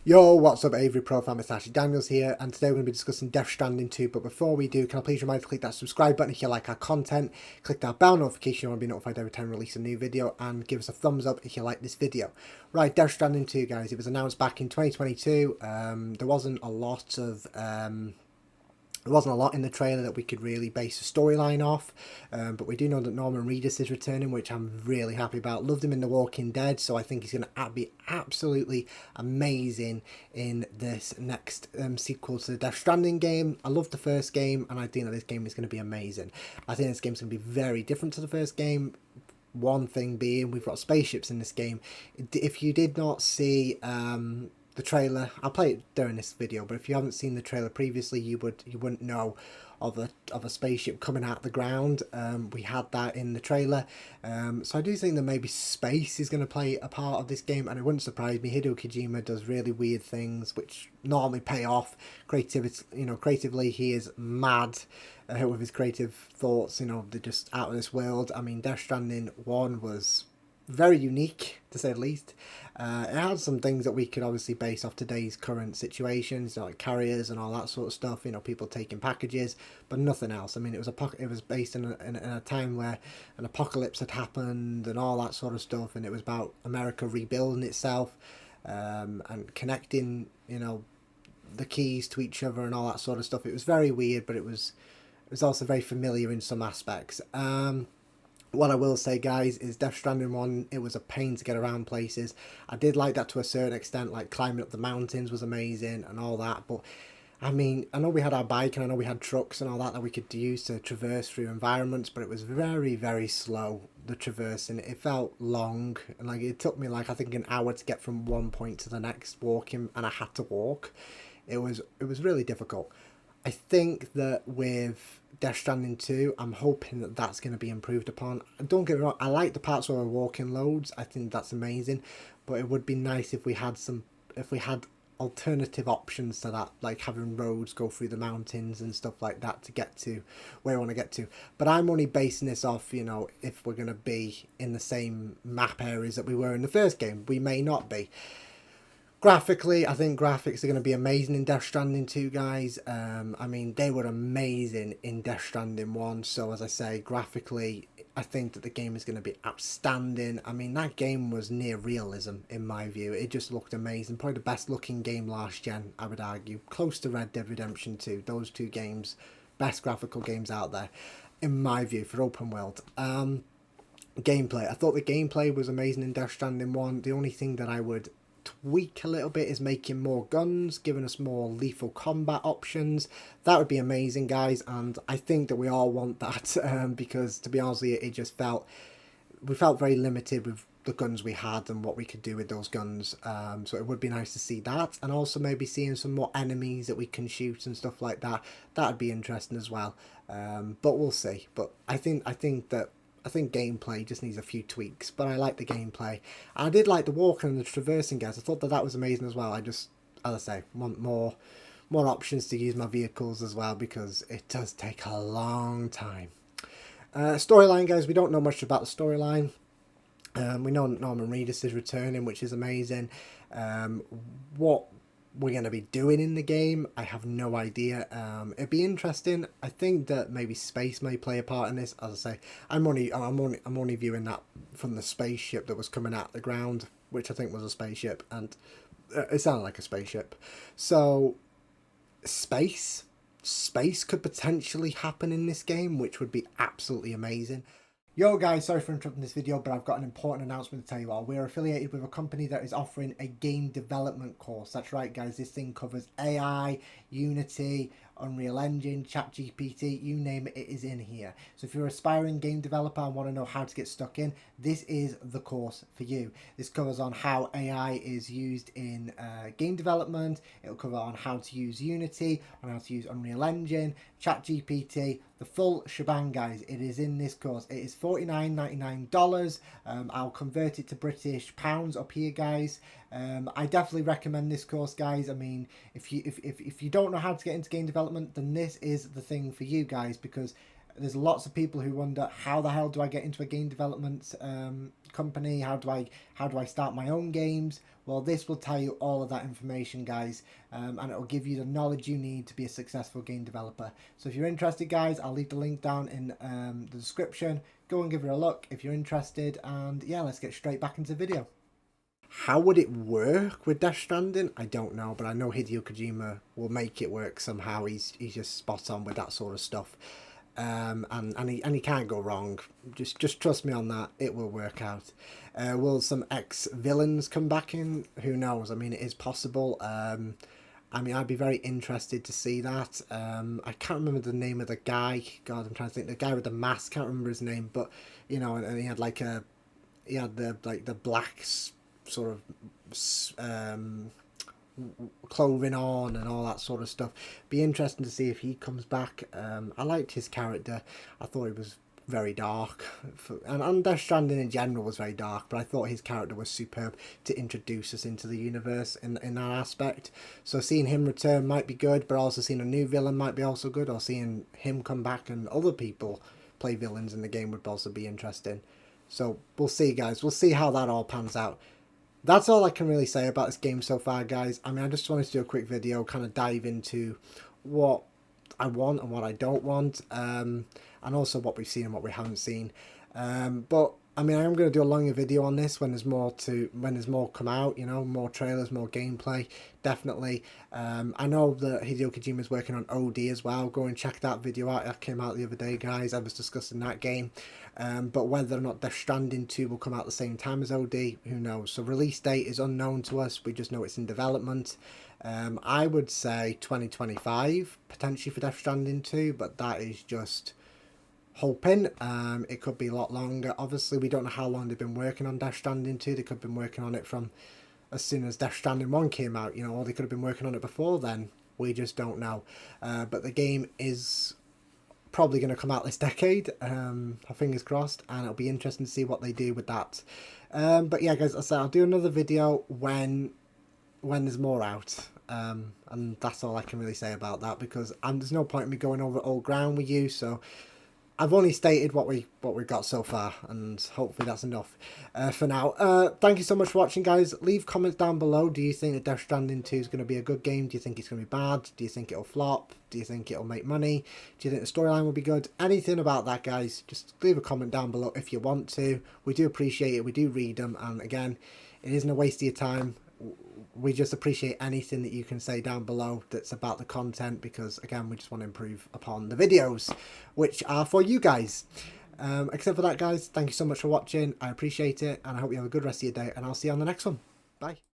Yo, what's up, Avery Pro Fan? It's Ashley Daniels here, and today we're going to be discussing Death Stranding 2. But before we do, can I please remind you to click that subscribe button if you like our content, click that bell notification if you want to be notified every time we release a new video, and give us a thumbs up if you like this video. Right, Death Stranding 2, guys. It was announced back in 2022. There wasn't a lot of there wasn't a lot in the trailer that we could really base a storyline off, but we do know that Norman Reedus is returning, which I'm really happy about. Loved him in The Walking Dead, so I think he's going to be absolutely amazing in this next sequel to the Death Stranding game. I loved the first game, and I think that this game is going to be amazing. I think this game's going to be very different to the first game. One thing being, we've got spaceships in this game. If you did not see the trailer, I'll play it during this video, but if you haven't seen the trailer previously, you wouldn't know of a spaceship coming out of the ground. We had that in the trailer, so I do think that maybe space is going to play a part of this game, and it wouldn't surprise me. Hideo Kojima does really weird things which normally pay off. Creatively he is mad with his creative thoughts. They're just out of this world. I mean, Death Stranding 1 was very unique, to say the least. It had some things that we could obviously base off today's current situations, like carriers and all that sort of stuff. People taking packages, but nothing else. I mean, it was based in a time where an apocalypse had happened and all that sort of stuff, and it was about America rebuilding itself, and connecting, the keys to each other and all that sort of stuff. It was very weird, but it was also very familiar in some aspects. What I will say, guys, is Death Stranding 1, it was a pain to get around places. I did like that to a certain extent, like climbing up the mountains was amazing and all that, but I mean, I know we had our bike and I know we had trucks and all that we could use to traverse through environments, but it was very, very slow, the traversing. It felt long, and it took me I think an hour to get from one point to the next walking, and I had to walk. It was really difficult. I think that with Death Stranding 2, I'm hoping that that's going to be improved upon. Don't get me wrong, I like the parts where we're walking loads. I think that's amazing, but it would be nice if we had alternative options to that, like having roads go through the mountains and stuff like that to get to where I want to get to. But I'm only basing this off, if we're going to be in the same map areas that we were in the first game. We may not be. Graphically, I think graphics are going to be amazing in Death Stranding 2, guys. I mean, they were amazing in Death Stranding 1. So, as I say, graphically, I think that the game is going to be outstanding. I mean, that game was near realism, in my view. It just looked amazing. Probably the best looking game last gen, I would argue. Close to Red Dead Redemption 2. Those two games, best graphical games out there, in my view, for open world. Gameplay. I thought the gameplay was amazing in Death Stranding 1. The only thing that I would tweak a little bit is making more guns, giving us more lethal combat options. That would be amazing, guys, and I think that we all want that, because to be honest with you, we felt very limited with the guns we had and what we could do with those guns. So it would be nice to see that, and also maybe seeing some more enemies that we can shoot and stuff like that. That would be interesting as well. But we'll see. But I think gameplay just needs a few tweaks, but I like the gameplay. I did like the walking and the traversing, guys. I thought that was amazing as well. I just, as I say, want more options to use my vehicles as well, because it does take a long time. Storyline, guys, we don't know much about the storyline. We know Norman Reedus is returning, which is amazing. What we're going to be doing in the game, I have no idea. It'd be interesting. I think that maybe space may play a part in this. As I say, I'm only viewing that from the spaceship that was coming out of the ground, which I think was a spaceship, and it sounded like a spaceship. So space could potentially happen in this game, which would be absolutely amazing. Yo guys, sorry for interrupting this video, but I've got an important announcement to tell you all. We're affiliated with a company that is offering a game development course. That's right, guys, this thing covers AI, Unity, Unreal Engine, ChatGPT, you name it, it is in here. So if you're an aspiring game developer and want to know how to get stuck in, this is the course for you. This covers on how AI is used in game development. It'll cover on how to use Unity, on how to use Unreal Engine, ChatGPT, the full shebang, guys. It is in this course. It is $49.99. I'll convert it to British pounds up here, guys. I definitely recommend this course, guys. I mean, if you don't know how to get into game development, then this is the thing for you guys, because There's lots of people who wonder, how the hell do I get into a game development company? How do I start my own games? Well, this will tell you all of that information, guys, and it will give you the knowledge you need to be a successful game developer. So if you're interested, guys, I'll leave the link down in the description. Go and give it a look if you're interested, and yeah, let's get straight back into the video. How would it work with Death Stranding? I don't know, but I know Hideo Kojima will make it work somehow. He's just spot on with that sort of stuff, and he can't go wrong. Just trust me on that. It will work out. Will some ex villains come back in? Who knows? I mean, it is possible. I mean, I'd be very interested to see that. I can't remember the name of the guy. God, I'm trying to think. The guy with the mask. Can't remember his name, but you know, and he had the black sort of clothing on and all that sort of stuff. Be interesting to see if he comes back. I liked his character. I thought he was very dark, and Death Stranding in general was very dark, but I thought his character was superb to introduce us into the universe in that aspect. So seeing him return might be good, but also seeing a new villain might be also good, or seeing him come back and other people play villains in the game would also be interesting. So we'll see, guys. We'll see how that all pans out. That's all I can really say about this game so far, guys. I mean, I just wanted to do a quick video, kind of dive into what I want and what I don't want, and also what we've seen and what we haven't seen. But I mean, I am going to do a longer video on this when there's more come out, you know, more trailers, more gameplay, definitely. I know that Hideo Kojima is working on OD as well. Go and check that video out. That came out the other day, guys. I was discussing that game. But whether or not Death Stranding 2 will come out at the same time as OD, who knows? So release date is unknown to us. We just know it's in development. I would say 2025, potentially for Death Stranding 2, but that is just hoping. It could be a lot longer. Obviously, we don't know how long they've been working on Death Stranding 2. They could have been working on it from as soon as Death Stranding 1 came out, you know, or they could have been working on it before then. We just don't know. But the game is probably going to come out this decade, fingers crossed, and it'll be interesting to see what they do with that. But yeah, guys, as I said, I'll do another video when there's more out, and that's all I can really say about that, because there's no point in me going over old ground with you. So I've only stated what we've got so far, and hopefully that's enough for now. Thank you so much for watching, guys. Leave comments down below. Do you think that Death Stranding 2 is going to be a good game? Do you think it's going to be bad? Do you think it'll flop? Do you think it'll make money? Do you think the storyline will be good? Anything about that, guys, just leave a comment down below if you want to. We do appreciate it. We do read them, and again, it isn't a waste of your time. We just appreciate anything that you can say down below that's about the content, because again, we just want to improve upon the videos, which are for you guys. Except for that, guys, thank you so much for watching. I appreciate it, and I hope you have a good rest of your day, and I'll see you on the next one. Bye.